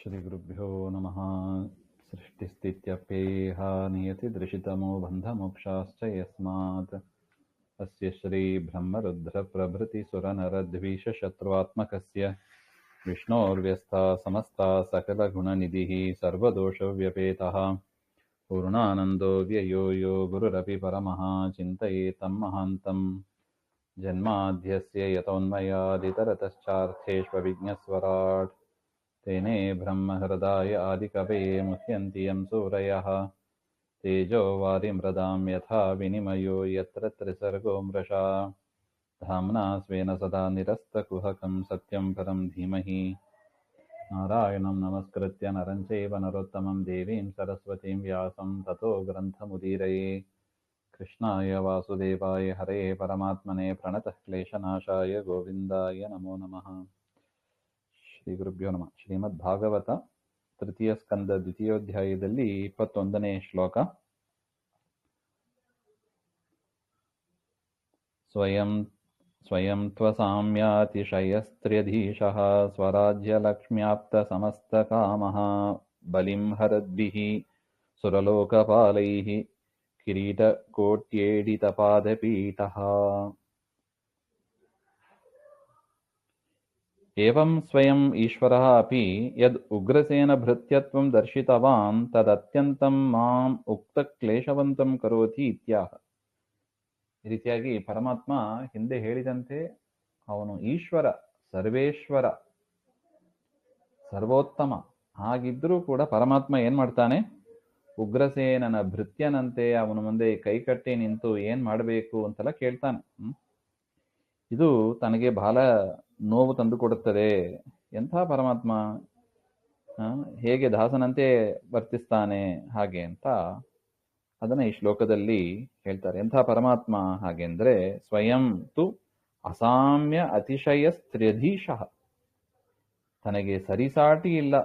ಶ್ರೀಗುರುಭ್ಯೋ ನಮಃ. ಸೃಷ್ಟಿಸ್ಥಿತ್ಯಪ್ಯೇಹ ನಿಯತಿದೃಶಿತಮೋ ಬಂಧಮೋಕ್ಷಾಶ್ಚ ಯಸ್ಮಾತ್ ಅಸ್ಯ ಶ್ರೀ ಬ್ರಹ್ಮರುದ್ರ ಪ್ರಭೃತಿ ಸುರನರದ್ವೀಷಶತ್ರುವಾತ್ಮಕಸ್ಯ ವಿಷ್ಣೋರ್ವ್ಯಸ್ತಾ ಸಮಸ್ತಾ ಸಕಲಗುಣನಿಧಿಃ ಸರ್ವದೋಷವ್ಯಪೇತಃ ಪೂರ್ಣಾನಂದೋ ವ್ಯಯೋ ಯೋ ಗುರುರಪಿ ಪರಮಃ ಚಿಂತಯೇತಂ ಮಹಾಂತಂ. ಜನ್ಮಾದ್ಯಸ್ಯ ಯತೋನ್ಮಯಾದಿತರತಶ್ಚಾರ್ಥೇಷ್ವವಿಘ್ನಸ್ವರಾಟ್ तेने ब्रह्महृदाय आदिकवये मुह्यन्ति यं सूरयः तेजो वारिमृदां यथा विनिमयो यत्र त्रिसर्गो मृषा धाम्ना स्वेन सदा निरस्तकुहकं सत्यं परं धीमहि. नारायणं नमस्कृत्य नरं चैव नरोत्तमं देवीं सरस्वतीं व्यासं ततो ग्रन्थमुदीरये. कृष्णाय वासुदेवाय हरे परमात्मने प्रणतः क्लेशनाशाय गोविन्दाय नमो नमः. ಶ್ರೀ ಗುರುಭ್ಯೋ ನಮಃ. ಶ್ರೀಮದ್ ಭಾಗವತ ತೃತೀಯ ಸ್ಕಂದ ದ್ವಿತೀಯೋಧ್ಯಾಯದಲ್ಲಿ 21ನೇ ಶ್ಲೋಕ. ಸ್ವಯಂ ತ್ವಸಾಮ್ಯಾತಿಶಯಸ್ತ್ರ್ಯಧೀಶಃ ಸ್ವರಾಜ್ಯಲಕ್ಷ್ಮ್ಯಾಪ್ತಸಮಸ್ತಕಾಮಃ ಬಲಿಂ ಹರದ್ಭಿಃ ಸುರಲೋಕಪಾಲೈಃ ಕಿರೀಟಕೋಟ್ಯೇಡಿತಪಾದಪೀಠಃ. एवं स्वयं ईश्वरः अपि यद् उग्रसेनभृत्यत्वं दर्शितवान् तदत्यन्तं माम् उक्तಕ್ಲೇಶವಂತಂ ಕರೋತಿ ಇತ್ಯಾಹ. ಈ ರೀತಿಯಾಗಿ ಪರಮಾತ್ಮ ಹಿಂದೆ ಹೇಳಿದಂತೆ ಅವನು ಈಶ್ವರ, ಸರ್ವೇಶ್ವರ, ಸರ್ವೋತ್ತಮ. ಹಾಗಿದ್ರೂ ಕೂಡ ಪರಮಾತ್ಮ ಏನ್ ಮಾಡ್ತಾನೆ, ಉಗ್ರಸೇನನ ಭೃತ್ಯನಂತೆ ಅವನ ಮುಂದೆ ಕೈಕಟ್ಟಿ ನಿಂತು ಏನ್ ಮಾಡಬೇಕು ಅಂತೆಲ್ಲ ಕೇಳ್ತಾನೆ. ಇದು ತನಗೆ ಬಹಳ ನೋವು ತಂದು ಕೊಡುತ್ತದೆ. ಎಂಥ ಪರಮಾತ್ಮ, ಹೇಗೆ ದಾಸನಂತೆ ವರ್ತಿಸ್ತಾನೆ ಹಾಗೆ ಅಂತ ಅದನ್ನ ಈ ಶ್ಲೋಕದಲ್ಲಿ ಹೇಳ್ತಾರೆ. ಎಂಥ ಪರಮಾತ್ಮ ಹಾಗೆಂದ್ರೆ ಸ್ವಯಂ ತು ಅಸಾಮ್ಯ ಅತಿಶಯ ಸ್ತ್ರ್ಯಧೀಶಃ, ತನಗೆ ಸರಿಸಾಟಿ ಇಲ್ಲ,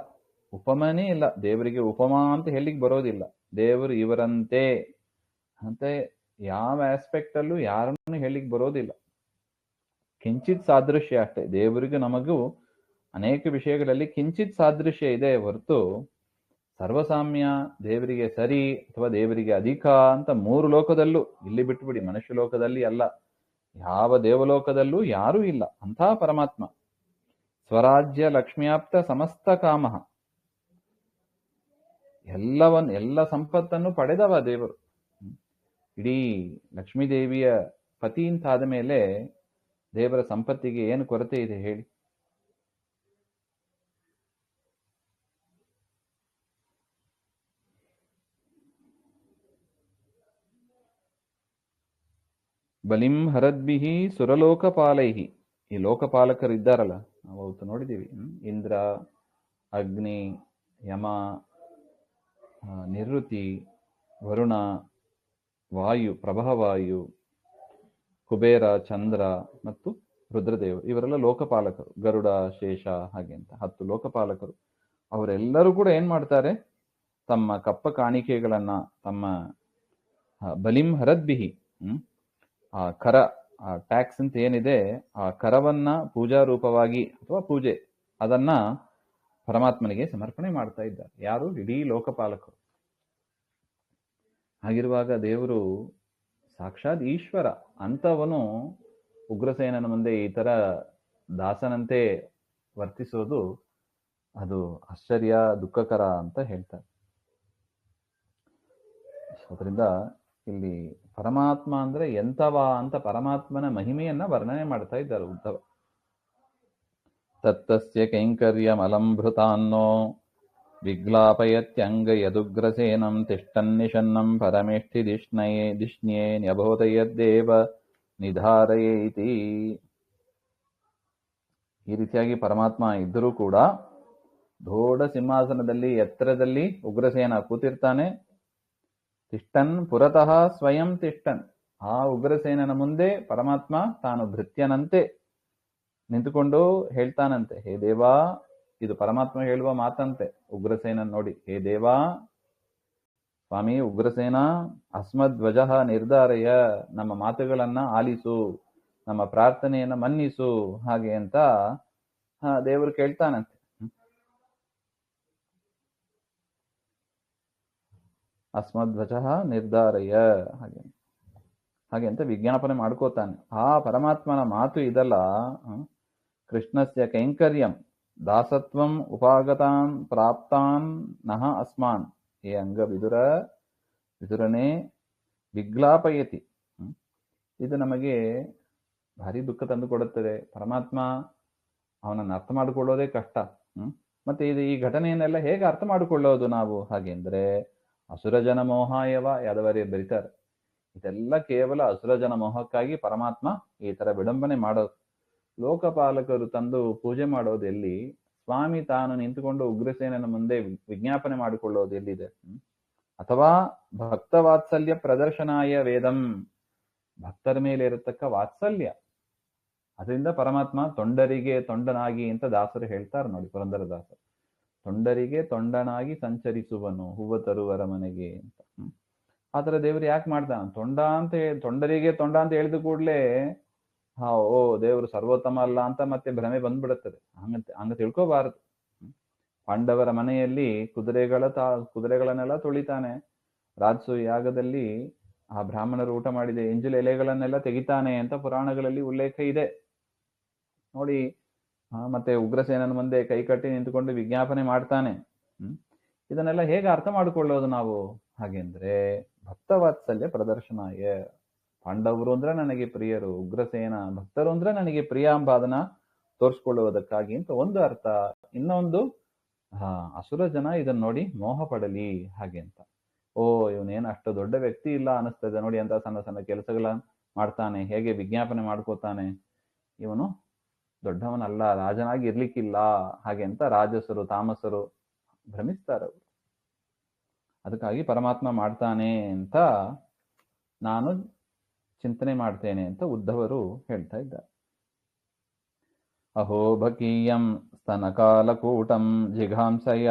ಉಪಮನೇ ಇಲ್ಲ. ದೇವರಿಗೆ ಉಪಮಾ ಅಂತ ಹೇಳಿಕ್ ಬರೋದಿಲ್ಲ. ದೇವರು ಇವರಂತೆ ಅಂತ ಯಾವ ಆಸ್ಪೆಕ್ಟ್ ಅಲ್ಲೂ ಯಾರನ್ನು ಹೇಳಿಕ್ ಬರೋದಿಲ್ಲ. ಕಿಂಚಿತ್ ಸಾದೃಶ್ಯ ಅಷ್ಟೇ. ದೇವರಿಗೂ ನಮಗೂ ಅನೇಕ ವಿಷಯಗಳಲ್ಲಿ ಕಿಂಚಿತ್ ಸಾದೃಶ್ಯ ಇದೆ ಹೊರತು ಸರ್ವಸಾಮ್ಯ, ದೇವರಿಗೆ ಸರಿ ಅಥವಾ ದೇವರಿಗೆ ಅಧಿಕ ಅಂತ ಮೂರು ಲೋಕದಲ್ಲೂ, ಇಲ್ಲಿ ಬಿಟ್ಟುಬಿಡಿ ಮನುಷ್ಯ ಲೋಕದಲ್ಲಿ ಅಲ್ಲ, ಯಾವ ದೇವಲೋಕದಲ್ಲೂ ಯಾರೂ ಇಲ್ಲ ಅಂಥ ಪರಮಾತ್ಮ. ಸ್ವರಾಜ್ಯ ಲಕ್ಷ್ಮ್ಯಾಪ್ತ ಸಮಸ್ತ ಕಾಮಃ, ಎಲ್ಲ ಸಂಪತ್ತನ್ನು ಪಡೆದವ ದೇವರು. ಇಡೀ ಲಕ್ಷ್ಮೀದೇವಿಯ ಪತಿ ಅಂತಾದ ಮೇಲೆ ದೇವರ ಸಂಪತ್ತಿಗೆ ಏನು ಕೊರತೆ ಇದೆ ಹೇಳಿ? ಬಲಿಂ ಹರದ್ಭಿಃ ಸುರಲೋಕಪಾಲೈಃ. ಈ ಲೋಕಪಾಲಕರು ಇದ್ದಾರಲ್ಲ, ನಾವು ಅವತ್ತು ನೋಡಿದ್ದೀವಿ. ಇಂದ್ರ, ಅಗ್ನಿ, ಯಮ, ನಿವೃತ್ತಿ, ವರುಣ, ವಾಯು, ಪ್ರಭಾವಾಯು, ಕುಬೇರ, ಚಂದ್ರ ಮತ್ತು ರುದ್ರದೇವರು, ಇವರೆಲ್ಲ ಲೋಕಪಾಲಕರು. ಗರುಡ, ಶೇಷ ಹಾಗೆ ಅಂತ 10 ಲೋಕಪಾಲಕರು. ಅವರೆಲ್ಲರೂ ಕೂಡ ಏನ್ ಮಾಡ್ತಾರೆ, ತಮ್ಮ ಕಪ್ಪ ಕಾಣಿಕೆಗಳನ್ನ, ತಮ್ಮ ಬಲಿಂ ಹರದ್ಭಿಹಿ, ಆ ಕರ, ಆ ಟ್ಯಾಕ್ಸ್ ಅಂತ ಏನಿದೆ, ಆ ಕರವನ್ನ ಪೂಜಾ ರೂಪವಾಗಿ ಅಥವಾ ಪೂಜೆ ಅದನ್ನ ಪರಮಾತ್ಮನಿಗೆ ಸಮರ್ಪಣೆ ಮಾಡ್ತಾ ಇದ್ದಾರೆ. ಯಾರು? ಇಡೀ ಲೋಕಪಾಲಕರು. ಹಾಗಿರುವಾಗ ದೇವರು ಸಾಕ್ಷಾತ್ ಈಶ್ವರ ಅಂತವನು ಉಗ್ರಸೇನನ ಮುಂದೆ ಈ ತರ ದಾಸನಂತೆ ವರ್ತಿಸೋದು ಅದು ಆಶ್ಚರ್ಯ, ದುಃಖಕರ ಅಂತ ಹೇಳ್ತಾರೆ. ಅದರಿಂದ ಇಲ್ಲಿ ಪರಮಾತ್ಮ ಅಂದ್ರೆ ಎಂತವ ಅಂತ ಪರಮಾತ್ಮನ ಮಹಿಮೆಯನ್ನ ವರ್ಣನೆ ಮಾಡ್ತಾ ಇದ್ದಾರೆ ಉದ್ಧವ. ತತ್ತಸ್ಯ ಕೈಂಕರ್ಯಮಲಂಭೃತಾನ್ನೋ ವಿಗ್ಲಾಪಯತ್ಯಂಗ ಯದುಗ್ರಸೇನಂ ತಿಷ್ಟನ್ನಿಷನ್ನಂ ಪರಮೇಷ್ಠಿ ದಿಷ್ಣ್ಯೇ ನ್ಯಬೋಧಯದ್ದೇವ ನಿಧಾರಯೇತಿ. ಈ ರೀತಿಯಾಗಿ ಪರಮಾತ್ಮ ಇದ್ದರೂ ಕೂಡ ದೊಡ್ಡ ಸಿಂಹಾಸನದಲ್ಲಿ ಎತ್ತರದಲ್ಲಿ ಉಗ್ರಸೇನ ಕೂತಿರ್ತಾನೆ. ತಿಷ್ಟನ್ ಪುರತಃ ಸ್ವಯಂ ತಿಷ್ಟನ್, ಆ ಉಗ್ರಸೇನನ ಮುಂದೆ ಪರಮಾತ್ಮ ತಾನು ಭೃತ್ಯನಂತೆ ನಿಂತುಕೊಂಡು ಹೇಳ್ತಾನಂತೆ, ಹೇ ದೇವಾ, ಇದು ಪರಮಾತ್ಮ ಹೇಳುವ ಮಾತಂತೆ ಉಗ್ರಸೇನನ್ ನೋಡಿ. ಹೇ ದೇವಾ, ಸ್ವಾಮಿ ಉಗ್ರಸೇನ, ಅಸ್ಮಧ್ವಜ ನಿರ್ಧಾರಯ, ನಮ್ಮ ಮಾತುಗಳನ್ನ ಆಲಿಸು, ನಮ್ಮ ಪ್ರಾರ್ಥನೆಯನ್ನ ಮನ್ನಿಸು ಹಾಗೆ ಅಂತ ದೇವರು ಕೇಳ್ತಾನಂತೆ. ಅಸ್ಮದ್ವಚಃ ನಿರ್ಧಾರಯ ಹಾಗೆ ಹಾಗೆ ಅಂತ ವಿಜ್ಞಾಪನೆ ಮಾಡ್ಕೋತಾನೆ. ಆ ಪರಮಾತ್ಮನ ಮಾತು ಇದಲ್ಲ. ಕೃಷ್ಣಸ್ಯ ಕೈಂಕರ್ಯಂ ದಾಸತ್ವಂ ಉಪಾಗತಾನ್ ಪ್ರಾಪ್ತಾನ್ ನಹ ಅಸ್ಮಾನ್. ಏ ಅಂಗ ವಿದುರನೇ ವಿಗ್ಲಾಪಯತಿ. ಇದು ನಮಗೆ ಭಾರಿ ದುಃಖ ತಂದು ಕೊಡುತ್ತದೆ. ಪರಮಾತ್ಮ ಅವನನ್ನು ಅರ್ಥ ಮಾಡಿಕೊಳ್ಳೋದೇ ಕಷ್ಟ. ಮತ್ತೆ ಈ ಘಟನೆಯನ್ನೆಲ್ಲ ಹೇಗೆ ಅರ್ಥ ಮಾಡಿಕೊಳ್ಳೋದು ನಾವು? ಹಾಗೆಂದ್ರೆ ಅಸುರ ಜನ ಮೋಹಾಯವ ಯಾದವರೇ ಬರೀತಾರೆ. ಇದೆಲ್ಲ ಕೇವಲ ಅಸುರ ಜನ ಮೋಹಕ್ಕಾಗಿ ಪರಮಾತ್ಮ ಈ ತರ ವಿಡಂಬನೆ ಮಾಡೋದು. ಲೋಕಪಾಲಕರು ತಂದು ಪೂಜೆ ಮಾಡೋದು ಎಲ್ಲಿ? ಸ್ವಾಮಿ ತಾನು ನಿಂತುಕೊಂಡು ಉಗ್ರಸೇನನ ಮುಂದೆ ವಿಜ್ಞಾಪನೆ ಮಾಡಿಕೊಳ್ಳೋದು ಎಲ್ಲಿದೆ? ಅಥವಾ ಭಕ್ತ ವಾತ್ಸಲ್ಯ ಪ್ರದರ್ಶನಾಯ ವೇದಂ, ಭಕ್ತರ ಮೇಲೆ ಇರತಕ್ಕ ವಾತ್ಸಲ್ಯ, ಅದರಿಂದ ಪರಮಾತ್ಮ ತೊಂಡರಿಗೆ ತೊಂಡನಾಗಿ ಅಂತ ದಾಸರು ಹೇಳ್ತಾರೆ ನೋಡಿ, ಪುರಂದರದಾಸರು. ತೊಂಡರಿಗೆ ತೊಂಡನಾಗಿ ಸಂಚರಿಸುವನು ಹೂವ ತರುವರ ಮನೆಗೆ ಅಂತ. ಆತರ ದೇವರು ಯಾಕೆ ಮಾಡ್ತಾನ? ತೊಂಡರಿಗೆ ತೊಂಡ ಅಂತ ಹೇಳಿದ ಕೂಡ್ಲೆ ಓ ದೇವರು ಸರ್ವೋತ್ತಮ ಅಲ್ಲ ಅಂತ ಮತ್ತೆ ಭ್ರಮೆ ಬಂದ್ಬಿಡುತ್ತದೆ. ಹಂಗ ತಿಳ್ಕೋಬಾರದು. ಪಾಂಡವರ ಮನೆಯಲ್ಲಿ ಕುದುರೆಗಳನ್ನೆಲ್ಲ ತುಳಿತಾನೆ. ರಾಜಸು ಯಾಗದಲ್ಲಿ ಆ ಬ್ರಾಹ್ಮಣರು ಊಟ ಮಾಡಿದೆ ಎಂಜಲು ಎಲೆಗಳನ್ನೆಲ್ಲ ತೆಗಿತಾನೆ ಅಂತ ಪುರಾಣಗಳಲ್ಲಿ ಉಲ್ಲೇಖ ಇದೆ ನೋಡಿ. ಮತ್ತೆ ಉಗ್ರಸೇನನ ಮುಂದೆ ಕೈ ಕಟ್ಟಿ ನಿಂತುಕೊಂಡು ವಿಜ್ಞಾಪನೆ ಮಾಡ್ತಾನೆ. ಇದನ್ನೆಲ್ಲ ಹೇಗೆ ಅರ್ಥ ಮಾಡಿಕೊಳ್ಳೋದು ನಾವು? ಹಾಗೆಂದ್ರೆ ಭಕ್ತವಾತ್ಸಲ್ಯ ಪ್ರದರ್ಶನಾಯ. ಪಾಂಡವರು ಅಂದ್ರೆ ನನಗೆ ಪ್ರಿಯರು, ಉಗ್ರಸೇನ ಭಕ್ತರು ಅಂದ್ರೆ ನನಗೆ ಪ್ರಿಯ ಎಂಬುದನ್ನ ತೋರಿಸ್ಕೊಳ್ಳುವುದಕ್ಕಾಗಿ ಅಂತ ಒಂದು ಅರ್ಥ. ಇನ್ನೊಂದು ಅಸುರ ಜನ ಇದನ್ನ ನೋಡಿ ಮೋಹ ಪಡಲಿ ಹಾಗೆ ಅಂತ. ಓ ಇವನೇನು ಅಷ್ಟು ದೊಡ್ಡ ವ್ಯಕ್ತಿ ಇಲ್ಲ ಅನಿಸ್ತದೆ ನೋಡಿ, ಅಂತ ಸಣ್ಣ ಸಣ್ಣ ಕೆಲಸಗಳನ್ನ ಮಾಡ್ತಾನೆ, ಹೇಗೆ ವಿಜ್ಞಾಪನೆ ಮಾಡ್ಕೋತಾನೆ, ಇವನು ದೊಡ್ಡವನಲ್ಲ, ರಾಜನಾಗಿ ಇರ್ಲಿಕ್ಕಿಲ್ಲ ಹಾಗೆ ಅಂತ ರಾಜಸರು ತಾಮಸರು ಭ್ರಮಿಸ್ತಾರೆ. ಅವರು ಅದಕ್ಕಾಗಿ ಪರಮಾತ್ಮ ಮಾಡ್ತಾನೆ ಅಂತ ನಾನು ಚಿಂತನೆ ಮಾಡ್ತೇನೆ ಅಂತ ಉದ್ಧವರು ಹೇಳ್ತಾ ಇದ್ದಾರೆ. ಅಹೋ ಭಕೀಯಂ ಸ್ತನಕಾಲಕೂಟಂ ಜಿಘಾಂಸಯ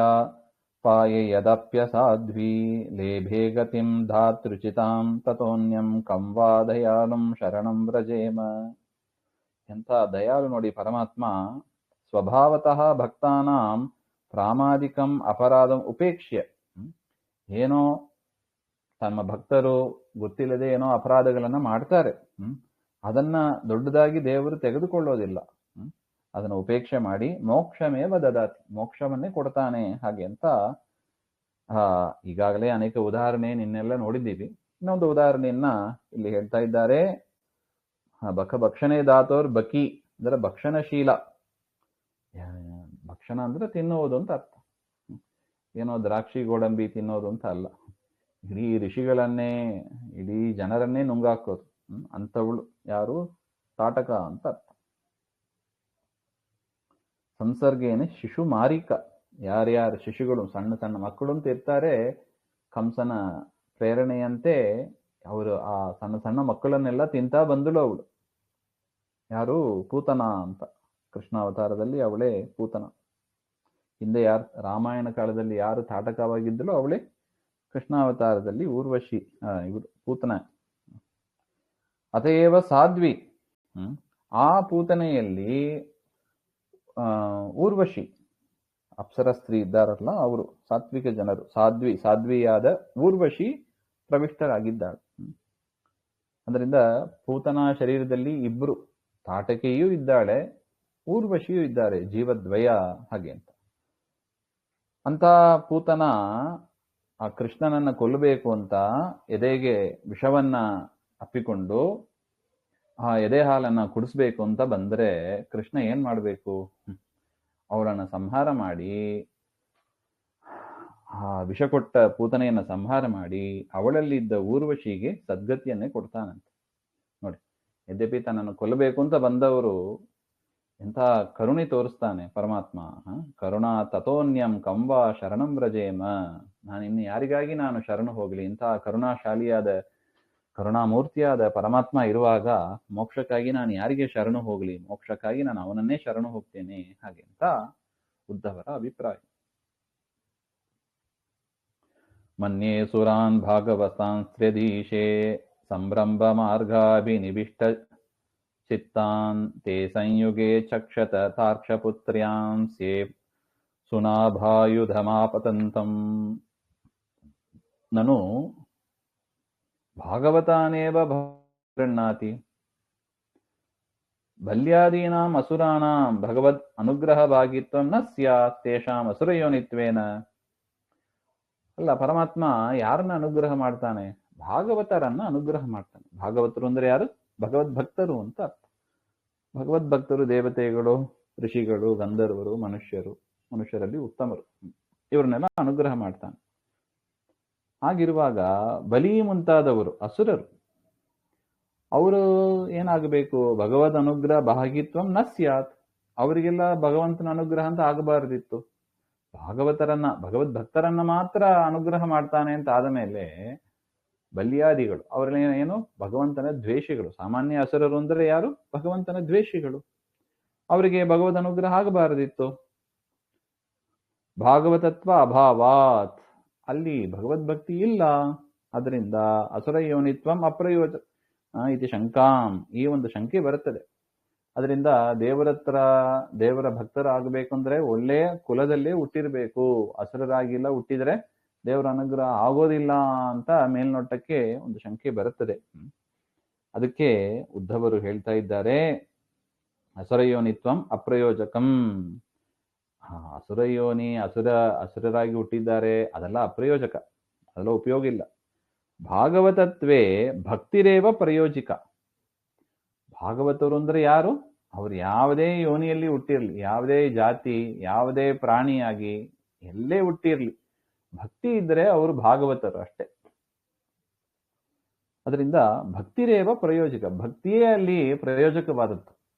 ಪಾಯಯದಪ್ಯಸಾಧ್ವಿ ಲೇಭೆ ಗತಿಂ ಧಾತೃಚಿತಾಂ ತತೋನ್ಯಂ ಕಂ ವಾ ದಯಾಲುಂ ಶರಣಂ ವ್ರಜೇಮ. ಎಂಥ ದಯಾಳು ನೋಡಿ ಪರಮಾತ್ಮ. ಸ್ವಭಾವತಃ ಭಕ್ತಾನಾಂ ಪ್ರಾಮಾದಿಕಂ ಅಪರಾಧಂ ಉಪೇಕ್ಷ್ಯ. ಏನೋ ತಮ್ಮ ಭಕ್ತರು ಗೊತ್ತಿಲ್ಲದೆ ಏನೋ ಅಪರಾಧಗಳನ್ನ ಮಾಡ್ತಾರೆ, ಅದನ್ನ ದೊಡ್ಡದಾಗಿ ದೇವರು ತೆಗೆದುಕೊಳ್ಳೋದಿಲ್ಲ. ಅದನ್ನು ಉಪೇಕ್ಷೆ ಮಾಡಿ ಮೋಕ್ಷಮೇವ ದದಾತಿ, ಮೋಕ್ಷವನ್ನೇ ಕೊಡ್ತಾನೆ ಹಾಗೆ ಅಂತ. ಈಗಾಗಲೇ ಅನೇಕ ಉದಾಹರಣೆ ನಿನ್ನೆಲ್ಲ ನೋಡಿದ್ದೀವಿ. ಇನ್ನೊಂದು ಉದಾಹರಣೆಯನ್ನ ಇಲ್ಲಿ ಹೇಳ್ತಾ ಇದ್ದಾರೆ. ಭಕ್ಷಣೆ ದಾತೋರ್ ಬಕಿ ಅಂದ್ರೆ ಭಕ್ಷಣಶೀಲ. ಭಕ್ಷಣ ಅಂದ್ರೆ ತಿನ್ನುವುದು ಅಂತ ಅರ್ಥ. ಏನೋ ದ್ರಾಕ್ಷಿ ಗೋಡಂಬಿ ತಿನ್ನೋದು ಅಂತ ಅಲ್ಲ. ಇಡೀ ಋಷಿಗಳನ್ನೇ ಇಡೀ ಜನರನ್ನೇ ನುಂಗಾಕೋದು ಅಂಥವಳು ಯಾರು? ತಾಟಕ ಅಂತ ಅರ್ಥ. ಸಂಸರ್ಗೇನೆ ಶಿಶು ಮಾರಿಕ. ಯಾರ್ಯಾರು ಶಿಶುಗಳು ಸಣ್ಣ ಸಣ್ಣ ಮಕ್ಕಳು ಅಂತ ಇರ್ತಾರೆ, ಕಂಸನ ಪ್ರೇರಣೆಯಂತೆ ಅವರು ಆ ಸಣ್ಣ ಸಣ್ಣ ಮಕ್ಕಳನ್ನೆಲ್ಲ ತಿಂತಾ ಬಂದಳು ಅವಳು. ಯಾರು? ಪೂತನ ಅಂತ. ಕೃಷ್ಣಾವತಾರದಲ್ಲಿ ಅವಳೇ ಪೂತನ. ಹಿಂದೆ ಯಾರು ರಾಮಾಯಣ ಕಾಲದಲ್ಲಿ ಯಾರು ತಾಟಕವಾಗಿದ್ದಳು ಅವಳೇ ಕೃಷ್ಣಾವತಾರದಲ್ಲಿ ಊರ್ವಶಿ, ಇವರು ಪೂತನ. ಅತೇವ ಸಾಧ್ವಿ. ಆ ಪೂತನೆಯಲ್ಲಿ ಊರ್ವಶಿ ಅಪ್ಸರ ಸ್ತ್ರೀ ಇದ್ದಾರಲ್ಲ ಅವರು ಸಾತ್ವಿಕ ಜನರು. ಸಾಧ್ವಿಯಾದ ಊರ್ವಶಿ ಪ್ರವಿಷ್ಟರಾಗಿದ್ದಾಳೆ. ಅದರಿಂದ ಪೂತನ ಶರೀರದಲ್ಲಿ ಇಬ್ರು, ತಾಟಕೆಯೂ ಇದ್ದಾಳೆ, ಊರ್ವಶಿಯೂ ಇದ್ದಾರೆ, ಜೀವದ್ವಯ ಹಾಗೆ ಅಂತ. ಅಂತ ಪೂತನ ಆ ಕೃಷ್ಣನನ್ನ ಕೊಲ್ಲಬೇಕು ಅಂತ ಎದೆಗೆ ವಿಷವನ್ನ ಅಪ್ಪಿಕೊಂಡು ಆ ಎದೆ ಹಾಲನ್ನ ಕುಡಿಸ್ಬೇಕು ಅಂತ ಬಂದ್ರೆ ಕೃಷ್ಣ ಏನ್ ಮಾಡ್ಬೇಕು? ಅವಳನ್ನ ಸಂಹಾರ ಮಾಡಿ, ಆ ವಿಷ ಕೊಟ್ಟ ಪೂತನೆಯನ್ನ ಸಂಹಾರ ಮಾಡಿ ಅವಳಲ್ಲಿದ್ದ ಊರ್ವಶಿಗೆ ಸದ್ಗತಿಯನ್ನೇ ಕೊಡ್ತಾನಂತೆ ನೋಡಿ. ಯದ್ಯಪಿ ತನ್ನನ್ನು ಕೊಲ್ಲಬೇಕು ಅಂತ ಬಂದವರು ಎಂಥ ಕರುಣೆ ತೋರಿಸ್ತಾನೆ ಪರಮಾತ್ಮ. ಕರುಣಾ ತಥೋನ್ಯಂ ಕಂವಾ ಶರಣಂ ವ್ರಜೇಮ. ನಾನಿನ್ನು ಯಾರಿಗಾಗಿ ನಾನು ಶರಣು ಹೋಗ್ಲಿ? ಇಂಥ ಕರುಣಾಶಾಲಿಯಾದ ಕರುಣಾಮೂರ್ತಿಯಾದ ಪರಮಾತ್ಮ ಇರುವಾಗ ಮೋಕ್ಷಕ್ಕಾಗಿ ನಾನು ಯಾರಿಗೆ ಶರಣು ಹೋಗ್ಲಿ? ಮೋಕ್ಷಕ್ಕಾಗಿ ನಾನು ಅವನನ್ನೇ ಶರಣು ಹೋಗ್ತೇನೆ ಹಾಗೆ ಅಂತ ಉದ್ಧವರ ಅಭಿಪ್ರಾಯ. ಮನ್ಯೇ ಸುರಾನ್ ಭಾಗವತಾಂಸ್ತ್ರ್ಯಧೀಶೇ ಸಂಭ್ರಂಭ ಮಾರ್ಗಾಭಿನಿವಿಷ್ಟ ಚಿತ್ತಾನ್ ತೇ ಸಂಯುಗೆ ಚಕ್ಷತ ತಾರ್ಕ್ಷಪುತ್ರ್ಯಾಂ ಸೇ ಸುನಾಭಾಯುಧಮಾಪತಂತಂ. ನನು ಭಾಗವತಾನೇವ ಗೃಹ್ಣಾತಿ ಬಲ್ಯಾದೀನಾಂ ಅಸುರಾಣಾಂ ಭಗವದ್ ಅನುಗ್ರಹ ಭಾಗಿತ್ವಂ ನ ಸ್ಯಾತ್ ತೇಷಾಂ ಅಸುರಯೋನಿತ್ವೇನ. ಅಲ್ಲ, ಪರಮಾತ್ಮ ಯಾರನ್ನ ಅನುಗ್ರಹ ಮಾಡ್ತಾನೆ? ಭಾಗವತರನ್ನ ಅನುಗ್ರಹ ಮಾಡ್ತಾನೆ. ಭಾಗವತರು ಅಂದ್ರೆ ಯಾರು? ಭಗವದ್ಭಕ್ತರು ಅಂತ ಅರ್ಥ. ಭಗವದ್ಭಕ್ತರು ದೇವತೆಗಳು, ಋಷಿಗಳು, ಗಂಧರ್ವರು, ಮನುಷ್ಯರಲ್ಲಿ ಉತ್ತಮರು. ಇವ್ರನ್ನೆಲ್ಲ ಅನುಗ್ರಹ ಮಾಡ್ತಾನೆ. ಹಾಗಿರುವಾಗ ಬಲಿ ಮುಂತಾದವರು ಅಸುರರು, ಅವರು ಏನಾಗಬೇಕು? ಭಗವದ್ ಅನುಗ್ರಹ ಭಾಗಿತ್ವಂ ನ ಸ್ಯಾತ್. ಅವರಿಗೆಲ್ಲ ಭಗವಂತನ ಅನುಗ್ರಹ ಅಂತ ಆಗಬಾರದಿತ್ತು. ಭಗವದ್ಭಕ್ತರನ್ನ ಮಾತ್ರ ಅನುಗ್ರಹ ಮಾಡ್ತಾನೆ ಅಂತ ಆದ ಮೇಲೆ ಬಲ್ಯಾದಿಗಳು ಅವರೆಲ್ಲ ಏನು? ಭಗವಂತನ ದ್ವೇಷಿಗಳು. ಸಾಮಾನ್ಯ ಅಸುರರು ಅಂದ್ರೆ ಯಾರು? ಭಗವಂತನ ದ್ವೇಷಿಗಳು. ಅವರಿಗೆ ಭಗವದ್ ಅನುಗ್ರಹ ಆಗಬಾರದಿತ್ತು. ಭಾಗವತತ್ವ ಅಭಾವಾತ್, ಅಲ್ಲಿ ಭಗವದ್ಭಕ್ತಿ ಇಲ್ಲ. ಅದರಿಂದ ಅಸುರ ಯೋನಿತ್ವಂ ಅಪ್ರಯೋಜ ಇತಿ ಶಂಕಾಂ, ಈ ಒಂದು ಶಂಕೆ ಬರುತ್ತದೆ. ಅದರಿಂದ ದೇವರ ಭಕ್ತರಾಗಬೇಕು ಅಂದ್ರೆ ಒಳ್ಳೆಯ ಕುಲದಲ್ಲೇ ಹುಟ್ಟಿರ್ಬೇಕು. ಅಸುರರಾಗಿಲ್ಲ ಹುಟ್ಟಿದ್ರೆ ದೇವರ ಅನುಗ್ರಹ ಆಗೋದಿಲ್ಲ ಅಂತ ಮೇಲ್ನೋಟಕ್ಕೆ ಒಂದು ಶಂಕೆ ಬರುತ್ತದೆ. ಅದಕ್ಕೆ ಉದ್ಧವರು ಹೇಳ್ತಾ ಇದ್ದಾರೆ, ಅಸುರಯೋನಿತ್ವಂ ಅಪ್ರಯೋಜಕಂ. ಅಸುರಯೋನಿ, ಅಸುರರಾಗಿ ಹುಟ್ಟಿದ್ದಾರೆ, ಅದೆಲ್ಲ ಅಪ್ರಯೋಜಕ, ಅದೆಲ್ಲ ಉಪಯೋಗ ಇಲ್ಲ. ಭಾಗವತತ್ವೇ ಭಕ್ತಿರೇವ ಪ್ರಯೋಜಿಕ. ಭಾಗವತರು ಅಂದ್ರೆ ಯಾರು? ಅವರು ಯಾವುದೇ ಯೋನಿಯಲ್ಲಿ ಹುಟ್ಟಿರ್ಲಿ, ಯಾವುದೇ ಜಾತಿ, ಯಾವುದೇ ಪ್ರಾಣಿಯಾಗಿ ಎಲ್ಲೇ ಹುಟ್ಟಿರ್ಲಿ, ಭಕ್ತಿ ಇದ್ರೆ ಅವರು ಭಾಗವತರು ಅಷ್ಟೇ. ಅದರಿಂದ ಭಕ್ತಿರೇವ ಪ್ರಯೋಜಕ, ಭಕ್ತಿಯೇ ಅಲ್ಲಿ ಪ್ರಯೋಜಕವಾದದ್ದು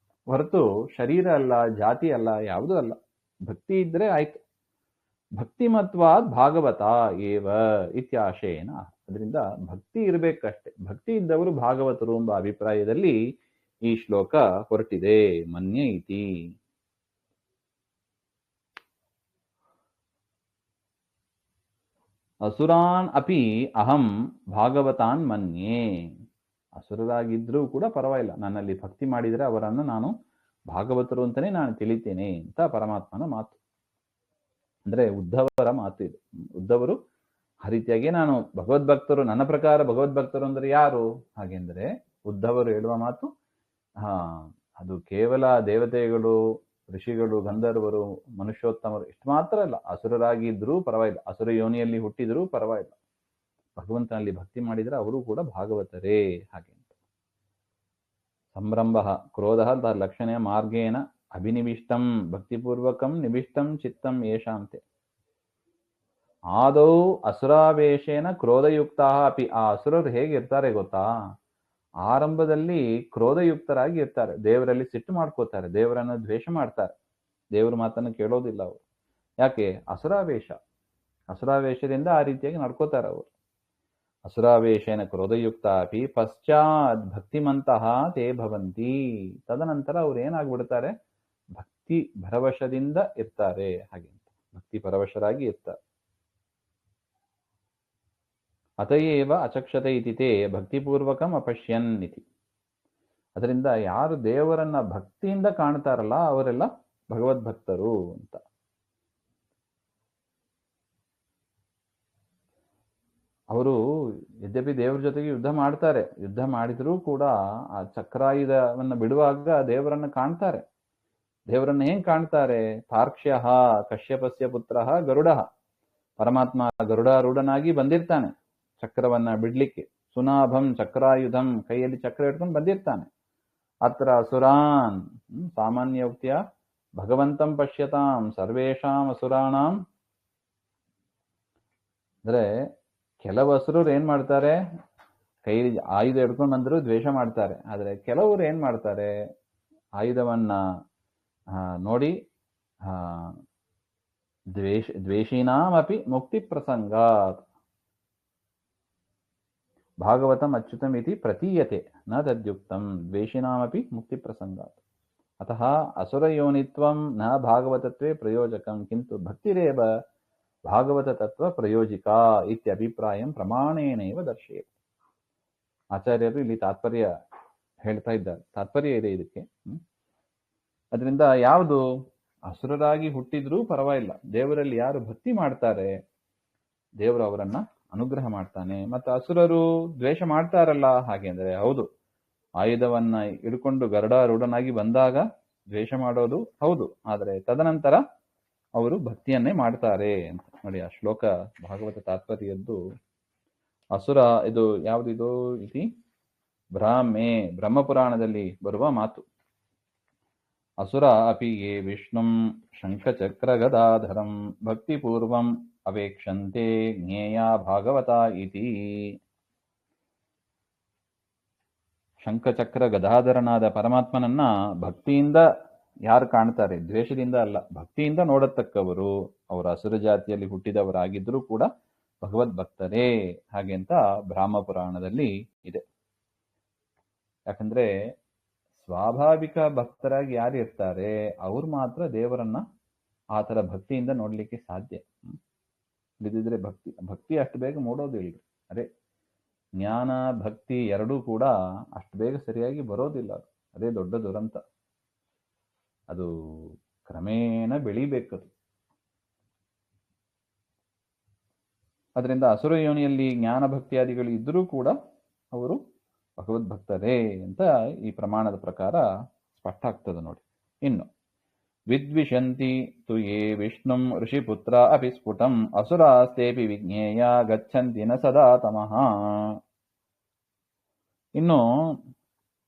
ಹೊರತು ಶರೀರ ಅಲ್ಲ, ಜಾತಿ ಅಲ್ಲ, ಯಾವುದೂ ಅಲ್ಲ. ಭಕ್ತಿ ಇದ್ರೆ ಆಯ್ತು. ಭಕ್ತಿಮತ್ವಾದ್ ಭಾಗವತ ಏವ ಇತ್ಯಾಶಯನ. ಅದರಿಂದ ಭಕ್ತಿ ಇರಬೇಕಷ್ಟೆ. ಭಕ್ತಿ ಇದ್ದವರು ಭಾಗವತರು ಎಂಬ ಅಭಿಪ್ರಾಯದಲ್ಲಿ ಈ ಶ್ಲೋಕ ಹೊರಟಿದೆ. ಮನ್ಯೆ ಇತಿ. ಅಸುರಾನ್ ಅಪಿ ಅಹಂ ಭಾಗವತಾನ್ ಮನ್ಯೆ. ಅಸುರರಾಗಿದ್ರೂ ಕೂಡ ಪರವಾಗಿಲ್ಲ, ನನ್ನಲ್ಲಿ ಭಕ್ತಿ ಮಾಡಿದರೆ ಅವರನ್ನು ನಾನು ಭಾಗವತರು ಅಂತಾನೆ ನಾನು ತಿಳಿತೇನೆ ಅಂತ ಪರಮಾತ್ಮನ ಮಾತು. ಅಂದ್ರೆ ಉದ್ಧವರ ಮಾತು ಇದು. ಉದ್ಧವರು ಆ ರೀತಿಯಾಗಿ ನಾನು ಭಗವದ್ಭಕ್ತರು, ನನ್ನ ಪ್ರಕಾರ ಭಗವದ್ಭಕ್ತರು ಅಂದ್ರೆ ಯಾರು ಹಾಗೆಂದ್ರೆ ಉದ್ಧವರು ಹೇಳುವ ಮಾತು, ಅದು ಕೇವಲ ದೇವತೆಗಳು, ಋಷಿಗಳು, ಗಂಧರ್ವರು, ಮನುಷ್ಯೋತ್ತಮರು ಇಷ್ಟು ಮಾತ್ರ ಅಲ್ಲ. ಅಸುರರಾಗಿದ್ರೂ ಪರವಾಗಿಲ್ಲ, ಅಸುರ ಯೋನಿಯಲ್ಲಿ ಹುಟ್ಟಿದ್ರೂ ಪರವಾಗಿಲ್ಲ, ಭಗವಂತನಲ್ಲಿ ಭಕ್ತಿ ಮಾಡಿದ್ರೆ ಅವರು ಕೂಡ ಭಾಗವತರೇ. ಹಾಗೆ ಸಂರಂಭ ಕ್ರೋಧ ಲಕ್ಷಣೆ ಮಾರ್ಗೇಣ ಅಭಿನಿವಿಷ್ಟಂ ಭಕ್ತಿಪೂರ್ವಕಂ ನಿವಿಷ್ಟಂ ಚಿತ್ತಂ ಯೇಷಾಂತೆ. ಆದೌ ಅಸುರಾವೇಶೇನ ಕ್ರೋಧಯುಕ್ತ ಅಪಿ. ಆ ಅಸುರರು ಹೇಗಿರ್ತಾರೆ ಗೊತ್ತಾ? ಆರಂಭದಲ್ಲಿ ಕ್ರೋಧಯುಕ್ತರಾಗಿ ಇರ್ತಾರೆ, ದೇವರಲ್ಲಿ ಸಿಟ್ಟು ಮಾಡ್ಕೋತಾರೆ, ದೇವರನ್ನು ದ್ವೇಷ ಮಾಡ್ತಾರೆ, ದೇವರ ಮಾತನ್ನು ಕೇಳೋದಿಲ್ಲ ಅವರು. ಯಾಕೆ? ಅಸುರಾವೇಶ. ಅಸುರಾವೇಶದಿಂದ ಆ ರೀತಿಯಾಗಿ ನಡ್ಕೋತಾರೆ ಅವರು. ಅಸುರಾವೇಶೇನ ಕ್ರೋಧಯುಕ್ತ ಅಪಿ ಪಶ್ಚಾತ್ ಭಕ್ತಿಮಂತಹ ತೇ ಭವಂತಿ. ತದನಂತರ ಅವ್ರು ಏನಾಗ್ಬಿಡ್ತಾರೆ? ಭಕ್ತಿ ಭರವಶದಿಂದ ಇರ್ತಾರೆ. ಹಾಗೆ ಭಕ್ತಿ ಪರವಶರಾಗಿ ಇರ್ತಾರೆ. ಅತಯೇವ ಅಚಕ್ಷತೆ ಇತಿ ತೇ ಭಕ್ತಿಪೂರ್ವಕಂ ಅಪಶ್ಯನ್ ಇತಿ. ಅದರಿಂದ ಯಾರು ದೇವರನ್ನ ಭಕ್ತಿಯಿಂದ ಕಾಣ್ತಾರಲ್ಲ ಅವರೆಲ್ಲ ಭಗವದ್ಭಕ್ತರು ಅಂತ. ಅವರು ಯದ್ಯಪಿ ದೇವರ ಜೊತೆಗೆ ಯುದ್ಧ ಮಾಡ್ತಾರೆ, ಯುದ್ಧ ಮಾಡಿದ್ರೂ ಕೂಡ ಆ ಚಕ್ರಾಯುಧವನ್ನ ಬಿಡುವಾಗ ದೇವರನ್ನ ಕಾಣ್ತಾರೆ. ದೇವರನ್ನ ಹೆಂಗ್ ಕಾಣ್ತಾರೆ? ತಾರ್ಕ್ಷ್ಯ ಕಶ್ಯಪಸ್ಯ ಪುತ್ರ ಗರುಡ. ಪರಮಾತ್ಮ ಗರುಡಾರೂಢನಾಗಿ ಬಂದಿರ್ತಾನೆ ಚಕ್ರವನ್ನ ಬಿಡ್ಲಿಕ್ಕೆ. ಸುನಾಭಂ ಚಕ್ರಾಯುಧಂ, ಕೈಯಲ್ಲಿ ಚಕ್ರ ಹಿಡ್ಕೊಂಡು ಬಂದಿರ್ತಾನೆ. ಅತ್ರ ಅಸುರಾನ್, ಸಾಮಾನ್ಯ ಉಕ್ತಿಯ ಭಗವಂತಂ ಪಶ್ಯತಾಂ ಸರ್ವೇಷಾಂ ಅಸುರಾಣಾಂ. ಅಂದ್ರೆ ಕೆಲವು ಅಸುರರು ಏನ್ ಮಾಡ್ತಾರೆ? ಕೈ ಆಯುಧ ಹಿಡ್ಕೊಂಡು ಬಂದ್ರು ದ್ವೇಷ ಮಾಡ್ತಾರೆ. ಆದ್ರೆ ಕೆಲವರು ಏನ್ ಮಾಡ್ತಾರೆ? ಆಯುಧವನ್ನ ನೋಡಿ ದ್ವೇಷೀನಾಮಪಿ ಮುಕ್ತಿ ಪ್ರಸಂಗಾತ್ ಭಾಗವತಂ ಅಚ್ಯುತಂ ಇತಿ ಪ್ರತೀಯತೆ ನ ತದ್ಯುಕ್ತಂ ದ್ವೇಷಿನಾಮಪಿ ಮುಕ್ತಿ ಪ್ರಸಂಗಾತ್. ಅತಃ ಅಸುರಯೋನಿತ್ವಂ ನ ಭಾಗವತತ್ವೇ ಪ್ರಯೋಜಕಂ ಕಿಂತು ಭಕ್ತಿರೇವ ಭಾಗವತ ತತ್ವ ಪ್ರಯೋಜಿಕ ಇತ್ಯಭಿಪ್ರಾಯಂ ಪ್ರಮಾಣೇನೈವ ದರ್ಶಯತಿ. ಆಚಾರ್ಯರು ಇಲ್ಲಿ ತಾತ್ಪರ್ಯ ಹೇಳ್ತಾ ಇದ್ದಾರೆ, ತಾತ್ಪರ್ಯ ಇದೆ ಇದಕ್ಕೆ. ಅದರಿಂದ ಯಾವುದು? ಅಸುರರಾಗಿ ಹುಟ್ಟಿದ್ರೂ ಪರವಾಗಿಲ್ಲ, ದೇವರಲ್ಲಿ ಯಾರು ಭಕ್ತಿ ಮಾಡ್ತಾರೆ ದೇವರು ಅವರನ್ನ ಅನುಗ್ರಹ ಮಾಡ್ತಾನೆ. ಮತ್ತು ಅಸುರರು ದ್ವೇಷ ಮಾಡ್ತಾರಲ್ಲ ಹಾಗೆ ಅಂದ್ರೆ ಹೌದು, ಆಯುಧವನ್ನ ಹಿಡ್ಕೊಂಡು ಗರುಡಾರೂಢನಾಗಿ ಬಂದಾಗ ದ್ವೇಷ ಮಾಡೋದು ಹೌದು, ಆದರೆ ತದನಂತರ ಅವರು ಭಕ್ತಿಯನ್ನೇ ಮಾಡ್ತಾರೆ ಅಂತ ನೋಡಿ. ಆ ಶ್ಲೋಕ ಭಾಗವತ ತಾತ್ಪರ್ಯದ್ದು. ಅಸುರ ಇದು ಯಾವುದಿದು ಇತಿ ಬ್ರಹ್ಮಪುರಾಣದಲ್ಲಿ ಬರುವ ಮಾತು. ಅಸುರ ಅಪಿ ಯೇ ವಿಷ್ಣುಂ ಶಂಖಚಕ್ರಗದಾಧರಂ ಭಕ್ತಿಪೂರ್ವಂ ಅವೇಕ್ಷಂತೆ ಜ್ಞೇಯ ಭಾಗವತ ಇತಿ. ಶಂಖಚಕ್ರ ಗದಾಧರನಾದ ಪರಮಾತ್ಮನನ್ನ ಭಕ್ತಿಯಿಂದ ಯಾರು ಕಾಣ್ತಾರೆ, ದ್ವೇಷದಿಂದ ಅಲ್ಲ, ಭಕ್ತಿಯಿಂದ ನೋಡತಕ್ಕವರು ಅವರ ಅಸುರ ಜಾತಿಯಲ್ಲಿ ಹುಟ್ಟಿದವರಾಗಿದ್ರೂ ಕೂಡ ಭಗವದ್ಭಕ್ತರೇ ಹಾಗೆ ಅಂತ ಬ್ರಾಹ್ಮ ಪುರಾಣದಲ್ಲಿ ಇದೆ. ಯಾಕಂದ್ರೆ ಸ್ವಾಭಾವಿಕ ಭಕ್ತರಾಗಿ ಯಾರು ಇರ್ತಾರೆ ಅವ್ರು ಮಾತ್ರ ದೇವರನ್ನ ಆ ಥರ ಭಕ್ತಿಯಿಂದ ನೋಡ್ಲಿಕ್ಕೆ ಸಾಧ್ಯ. ಇಲ್ಲದಿದ್ರೆ ಭಕ್ತಿ ಅಷ್ಟು ಬೇಗ ಮೂಡೋದಿಲ್ಲ. ಅದೇ ಜ್ಞಾನ ಭಕ್ತಿ ಎರಡೂ ಕೂಡ ಅಷ್ಟು ಬೇಗ ಸರಿಯಾಗಿ ಬರೋದಿಲ್ಲ. ಅದೇ ದೊಡ್ಡ ದುರಂತ. ಅದು ಕ್ರಮೇಣ ಬೆಳಿಬೇಕದು. ಅದರಿಂದ ಅಸುರ ಯೋನಿಯಲ್ಲಿ ಜ್ಞಾನ ಭಕ್ತಿಯಾದಿಗಳು ಇದ್ದರೂ ಕೂಡ ಅವರು ಭಗವದ್ಭಕ್ತರೇ ಅಂತ ಈ ಪ್ರಮಾಣದ ಪ್ರಕಾರ ಸ್ಪಷ್ಟ ಆಗ್ತದೆ ನೋಡಿ. ಇನ್ನು ವಿದ್ವಿಷಂತಿ ತು ಯೇ ವಿಷ್ಣುಂ ಋಷಿಪುತ್ರ ಅಪಿ ಸ್ಫುಟಂ ಅಸುರಾಸ್ತೇಪಿ ವಿಜ್ಞೇಯ ಗಚ್ಚಂತಿ ನ ಸದಾ ತಮಃ. ಇನ್ನು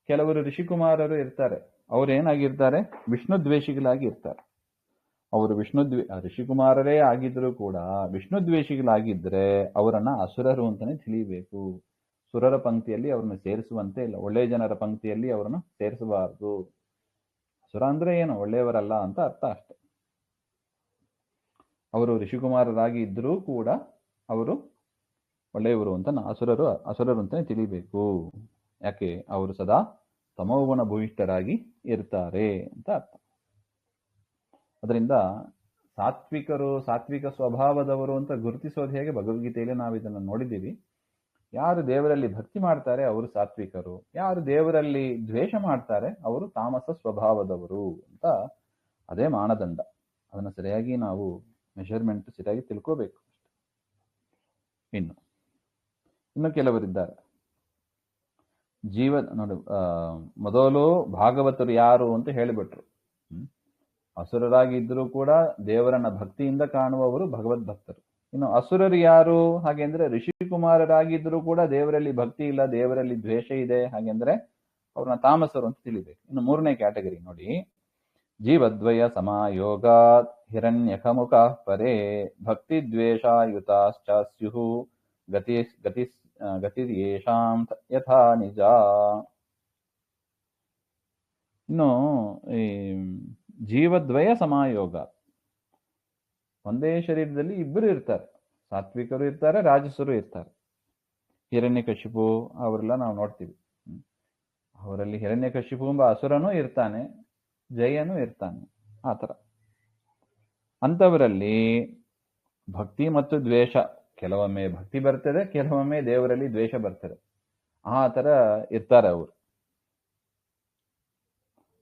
ಕೆಲವರು ಋಷಿಕುಮಾರರು ಇರ್ತಾರೆ, ಅವ್ರೇನಾಗಿರ್ತಾರೆ, ವಿಷ್ಣು ದ್ವೇಷಿಗಳಾಗಿ ಇರ್ತಾರೆ. ಅವರು ಋಷಿಕುಮಾರರೇ ಆಗಿದ್ರೂ ಕೂಡ ವಿಷ್ಣು ದ್ವೇಷಿಗಳಾಗಿದ್ರೆ ಅವರನ್ನ ಅಸುರರು ಅಂತಾನೆ ತಿಳಿಯಬೇಕು. ಸುರರ ಪಂಕ್ತಿಯಲ್ಲಿ ಅವ್ರನ್ನ ಸೇರಿಸುವಂತೆ ಇಲ್ಲ, ಒಳ್ಳೆಯ ಜನರ ಪಂಕ್ತಿಯಲ್ಲಿ ಅವರನ್ನು ಸೇರಿಸಬಾರದು. ಅಸುರ ಅಂದ್ರೆ ಏನು, ಒಳ್ಳೆಯವರಲ್ಲ ಅಂತ ಅರ್ಥ ಅಷ್ಟೆ. ಅವರು ಋಷಿಕುಮಾರರಾಗಿ ಇದ್ರೂ ಕೂಡ ಅವರು ಒಳ್ಳೆಯವರು ಅಂತ ಅಸುರರು ಅಂತಾನೆ ತಿಳಿಬೇಕು. ಯಾಕೆ, ಅವರು ಸದಾ ತಮೋಗುಣ ಭೂಯಿಷ್ಠರಾಗಿ ಇರ್ತಾರೆ ಅಂತ ಅರ್ಥ. ಅದರಿಂದ ಸಾತ್ವಿಕ ಸ್ವಭಾವದವರು ಅಂತ ಗುರುತಿಸೋದು ಹೇಗೆ, ಭಗವದ್ಗೀತೆಯಲ್ಲಿ ನಾವು ಇದನ್ನು ನೋಡಿದ್ದೀವಿ. ಯಾರು ದೇವರಲ್ಲಿ ಭಕ್ತಿ ಮಾಡ್ತಾರೆ ಅವರು ಸಾತ್ವಿಕರು, ಯಾರು ದೇವರಲ್ಲಿ ದ್ವೇಷ ಮಾಡ್ತಾರೆ ಅವರು ತಾಮಸ ಸ್ವಭಾವದವರು ಅಂತ ಅದೇ ಮಾನದಂಡ. ಅದನ್ನು ಸರಿಯಾಗಿ ನಾವು ಮೆಷರ್ಮೆಂಟ್ ಸರಿಯಾಗಿ ತಿಳ್ಕೋಬೇಕು. ಇನ್ನು ಕೆಲವರಿದ್ದಾರೆ ನೋಡಿ, ಮೊದಲು ಭಾಗವತರು ಯಾರು ಅಂತ ಹೇಳಿಬಿಟ್ರು. ಅಸುರರಾಗಿದ್ದರೂ ಕೂಡ ದೇವರನ್ನ ಭಕ್ತಿಯಿಂದ ಕಾಣುವವರು ಭಗವದ್ಭಕ್ತರು. ಇನ್ನು ಅಸುರರು ಯಾರು ಹಾಗೆಂದ್ರೆ ಋಷಿಕುಮಾರರಾಗಿದ್ದರೂ ಕೂಡ ದೇವರಲ್ಲಿ ಭಕ್ತಿ ಇಲ್ಲ, ದೇವರಲ್ಲಿ ದ್ವೇಷ ಇದೆ, ಹಾಗೆಂದ್ರೆ ಅವ್ರನ್ನ ತಾಮಸರು ಅಂತ ತಿಳಿಬೇಕು. ಇನ್ನು ಮೂರನೇ ಕ್ಯಾಟಗರಿ ನೋಡಿ, ಜೀವದ್ವಯ ಸಮಾಯೋಗಾತ್ ಹಿರಣ್ಯಕಮುಖ ಪರೇ ಭಕ್ತಿ ದ್ವೇಷಾಯುತಾಶ್ಚ ಸ್ಯುಹು ಗತಿರ್ಯೇಷಾಂ ಯಥಾ ನಿಜ. ಇನ್ನು ಈ ಜೀವದ್ವಯ ಸಮಾಯೋಗ, ಒಂದೇ ಶರೀರದಲ್ಲಿ ಇಬ್ಬರು ಇರ್ತಾರೆ, ಸಾತ್ವಿಕರು ಇರ್ತಾರೆ, ರಾಜಸರು ಇರ್ತಾರೆ. ಹಿರಣ್ಯಕಶಿಪು ಅವರೆಲ್ಲ ನಾವು ನೋಡ್ತೀವಿ. ಅವರಲ್ಲಿ ಹಿರಣ್ಯಕಶಿಪು ಎಂಬ ಅಸುರನೂ ಇರ್ತಾನೆ, ಜಯನೂ ಇರ್ತಾನೆ. ಆ ಥರ ಅಂಥವರಲ್ಲಿ ಭಕ್ತಿ ಮತ್ತು ದ್ವೇಷ, ಕೆಲವೊಮ್ಮೆ ಭಕ್ತಿ ಬರ್ತದೆ, ಕೆಲವೊಮ್ಮೆ ದೇವರಲ್ಲಿ ದ್ವೇಷ ಬರ್ತದೆ. ಆ ಥರ ಇರ್ತಾರೆ ಅವರು.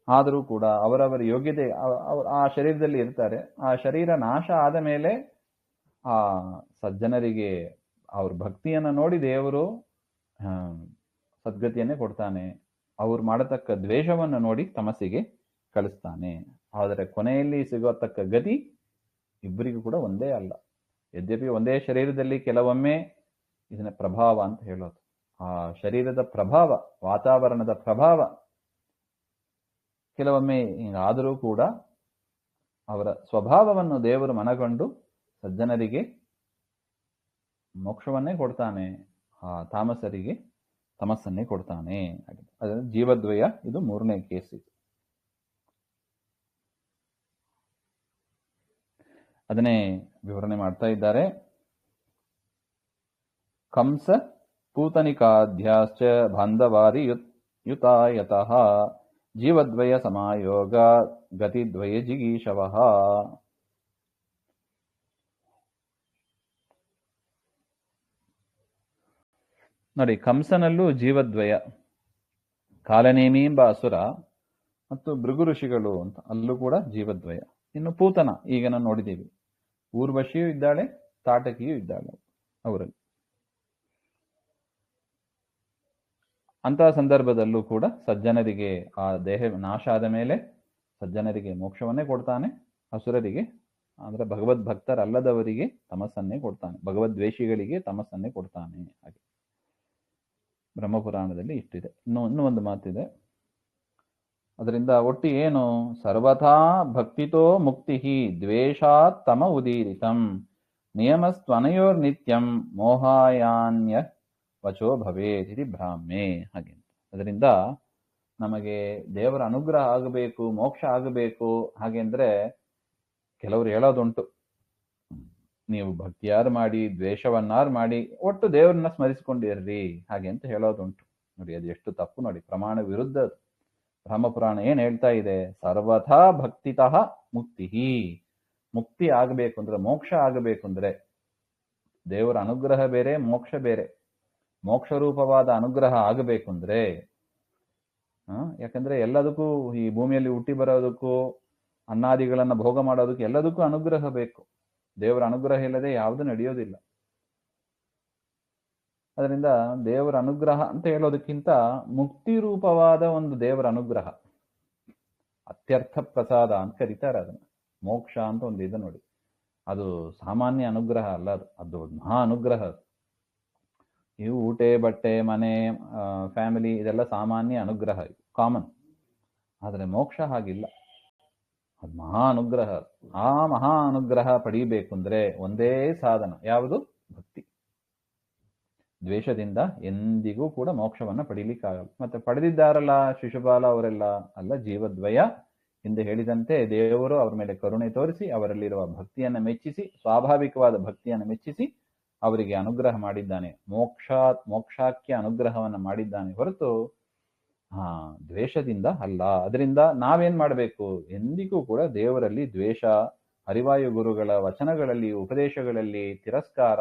ಆದರೂ ಕೂಡ ಅವರವರ ಯೋಗ್ಯತೆ ಆ ಶರೀರದಲ್ಲಿ ಇರ್ತಾರೆ. ಆ ಶರೀರ ನಾಶ ಆದ ಮೇಲೆ ಆ ಸಜ್ಜನರಿಗೆ ಅವ್ರ ಭಕ್ತಿಯನ್ನು ನೋಡಿ ದೇವರು ಸದ್ಗತಿಯನ್ನೇ ಕೊಡ್ತಾನೆ. ಅವ್ರು ಮಾಡತಕ್ಕ ದ್ವೇಷವನ್ನು ನೋಡಿ ತಮಸ್ಸಿಗೆ ಕಳಿಸ್ತಾನೆ. ಆದರೆ ಕೊನೆಯಲ್ಲಿ ಸಿಗೋತಕ್ಕ ಗತಿ ಇಬ್ಬರಿಗೂ ಕೂಡ ಒಂದೇ ಅಲ್ಲ. ಯದ್ಯಪಿ ಒಂದೇ ಶರೀರದಲ್ಲಿ ಕೆಲವೊಮ್ಮೆ ಇದನ್ನ ಪ್ರಭಾವ ಅಂತ ಹೇಳೋದು, ಆ ಶರೀರದ ಪ್ರಭಾವ, ವಾತಾವರಣದ ಪ್ರಭಾವ ಕೆಲವೊಮ್ಮೆ ಆದರೂ ಕೂಡ ಅವರ ಸ್ವಭಾವವನ್ನು ದೇವರು ಮನಗೊಂಡು ಸಜ್ಜನರಿಗೆ ಮೋಕ್ಷವನ್ನೇ ಕೊಡ್ತಾನೆ, ಆ ತಾಮಸರಿಗೆ ತಮಸ್ಸನ್ನೇ ಕೊಡ್ತಾನೆ. ಅದರಿಂದ ಜೀವದ್ವಯ ಇದು ಮೂರನೇ ಕೇಸ್. ಅದನ್ನೇ ವಿವರಣೆ ಮಾಡ್ತಾ ಇದ್ದಾರೆ. ಕಂಸ ಪೂತನಿಕಾಧ್ಯಾಶ್ಚ ಬಾಂಧವಾರಿ ಯುತಾಯತಃ ಜೀವದ್ವಯ ಸಮಾಯೋಗ ಗತಿದ್ವಯ ಜಿಗೀಷವಃ. ನೋಡಿ, ಕಂಸನಲ್ಲೂ ಜೀವದ್ವಯ, ಕಾಲನೇಮಿ ಎಂಬ ಅಸುರ ಮತ್ತು ಭೃಗು ಋಷಿಗಳು ಅಂತ ಅಲ್ಲೂ ಕೂಡ ಜೀವದ್ವಯ. ಇನ್ನು ಪೂತನ ಈಗ ನಾವು ನೋಡಿದ್ದೀವಿ, ಊರ್ವಶಿಯೂ ಇದ್ದಾಳೆ, ತಾಟಕಿಯೂ ಇದ್ದಾಳೆ ಅವರಲ್ಲಿ. ಅಂತಹ ಸಂದರ್ಭದಲ್ಲೂ ಕೂಡ ಸಜ್ಜನರಿಗೆ ಆ ದೇಹ ನಾಶ ಆದ ಮೇಲೆ ಸಜ್ಜನರಿಗೆ ಮೋಕ್ಷವನ್ನೇ ಕೊಡ್ತಾನೆ, ಅಸುರರಿಗೆ ಅಂದರೆ ಭಗವದ್ ಭಕ್ತರಲ್ಲದವರಿಗೆ ತಮಸ್ಸನ್ನೇ ಕೊಡ್ತಾನೆ, ಭಗವದ್ವೇಷಿಗಳಿಗೆ ತಮಸ್ಸನ್ನೇ ಕೊಡ್ತಾನೆ. ಹಾಗೆ ಬ್ರಹ್ಮಪುರಾಣದಲ್ಲಿ ಇಷ್ಟಿದೆ. ಇನ್ನೂ ಒಂದು ಮಾತಿದೆ. ಅದರಿಂದ ಒಟ್ಟು ಏನು, ಸರ್ವಥಾ ಭಕ್ತಿತೋ ಮುಕ್ತಿ ದ್ವೇಷಾತ್ ತಮ ಉದೀರಿತಂ ನಿಯಮಸ್ತ್ವನಯೋರ್ ನಿತ್ಯಂ ಮೋಹಾಯಾನ್ಯ ವಚೋ ಭವೇತ್ ಇತಿ ಬ್ರಾಹ್ಮೆ. ಹಾಗೆ ಅದರಿಂದ ನಮಗೆ ದೇವರ ಅನುಗ್ರಹ ಆಗಬೇಕು, ಮೋಕ್ಷ ಆಗಬೇಕು ಹಾಗೆಂದ್ರೆ ಕೆಲವರು ಹೇಳೋದುಂಟು, ನೀವು ಭಕ್ತಿಯಾರು ಮಾಡಿ ದ್ವೇಷವನ್ನಾರು ಮಾಡಿ ಒಟ್ಟು ದೇವರನ್ನ ಸ್ಮರಿಸಿಕೊಂಡಿರ್ರಿ ಹಾಗೆ ಅಂತ ಹೇಳೋದುಂಟು. ನೋಡಿ ಅದು ಎಷ್ಟು ತಪ್ಪು ನೋಡಿ, ಪ್ರಮಾಣ ವಿರುದ್ಧ. ಬ್ರಹ್ಮಪುರಾಣ ಏನ್ ಹೇಳ್ತಾ ಇದೆ, ಸರ್ವಥಾ ಭಕ್ತಿತಃ ಮುಕ್ತಿ. ಮುಕ್ತಿ ಆಗಬೇಕು ಅಂದ್ರೆ, ಮೋಕ್ಷ ಆಗಬೇಕು ಅಂದ್ರೆ ದೇವರ ಅನುಗ್ರಹ ಬೇರೆ, ಮೋಕ್ಷ ಬೇರೆ. ಮೋಕ್ಷ ರೂಪವಾದ ಅನುಗ್ರಹ ಆಗಬೇಕು ಅಂದ್ರೆ ಯಾಕಂದ್ರೆ ಎಲ್ಲದಕ್ಕೂ ಈ ಭೂಮಿಯಲ್ಲಿ ಹುಟ್ಟಿ ಬರೋದಕ್ಕೂ ಅನ್ನಾದಿಗಳನ್ನ ಭೋಗ ಮಾಡೋದಕ್ಕೂ ಎಲ್ಲದಕ್ಕೂ ಅನುಗ್ರಹ ಬೇಕು. ದೇವರ ಅನುಗ್ರಹ ಇಲ್ಲದೆ ಯಾವುದು ನಡೆಯೋದಿಲ್ಲ. ಅದರಿಂದ ದೇವರ ಅನುಗ್ರಹ ಅಂತ ಹೇಳೋದಕ್ಕಿಂತ ಮುಕ್ತಿ ರೂಪವಾದ ಒಂದು ದೇವರ ಅನುಗ್ರಹ, ಅತ್ಯರ್ಥ ಪ್ರಸಾದ ಅಂತ ಕರೀತಾರೆ ಅದನ್ನ. ಮೋಕ್ಷ ಅಂತ ಒಂದು ಇದೆ ನೋಡಿ, ಅದು ಸಾಮಾನ್ಯ ಅನುಗ್ರಹ ಅಲ್ಲ, ಅದು ಮಹಾ ಅನುಗ್ರಹ. ಇವು ಊಟ ಬಟ್ಟೆ ಮನೆ ಫ್ಯಾಮಿಲಿ ಇದೆಲ್ಲ ಸಾಮಾನ್ಯ ಅನುಗ್ರಹ, ಕಾಮನ್. ಆದರೆ ಮೋಕ್ಷ ಹಾಗಿಲ್ಲ, ಅದು ಮಹಾ ಅನುಗ್ರಹ. ಆ ಮಹಾ ಅನುಗ್ರಹ ಪಡೀಬೇಕು ಅಂದ್ರೆ ಒಂದೇ ಸಾಧನ, ಯಾವುದು? ಭಕ್ತಿ. ದ್ವೇಷದಿಂದ ಎಂದಿಗೂ ಕೂಡ ಮೋಕ್ಷವನ್ನ ಪಡೀಲಿಕ್ಕಾಗಲ್ಲ. ಮತ್ತೆ ಪಡೆದಿದ್ದಾರಲ್ಲ ಶಿಶುಪಾಲ ಅವರೆಲ್ಲ ಅಲ್ಲ, ಜೀವದ್ವಯ ಹಿಂದೆ ಹೇಳಿದಂತೆ ದೇವರು ಅವರ ಮೇಲೆ ಕರುಣೆ ತೋರಿಸಿ ಅವರಲ್ಲಿರುವ ಭಕ್ತಿಯನ್ನು ಮೆಚ್ಚಿಸಿ, ಸ್ವಾಭಾವಿಕವಾದ ಭಕ್ತಿಯನ್ನು ಮೆಚ್ಚಿಸಿ ಅವರಿಗೆ ಅನುಗ್ರಹ ಮಾಡಿದ್ದಾನೆ. ಮೋಕ್ಷಾಖ್ಯ ಅನುಗ್ರಹವನ್ನು ಮಾಡಿದ್ದಾನೆ ಹೊರತು ದ್ವೇಷದಿಂದ ಅಲ್ಲ. ಅದರಿಂದ ನಾವೇನ್ ಮಾಡಬೇಕು, ಎಂದಿಗೂ ಕೂಡ ದೇವರಲ್ಲಿ ದ್ವೇಷ, ಹರಿವಾಯು ಗುರುಗಳ ವಚನಗಳಲ್ಲಿ ಉಪದೇಶಗಳಲ್ಲಿ ತಿರಸ್ಕಾರ,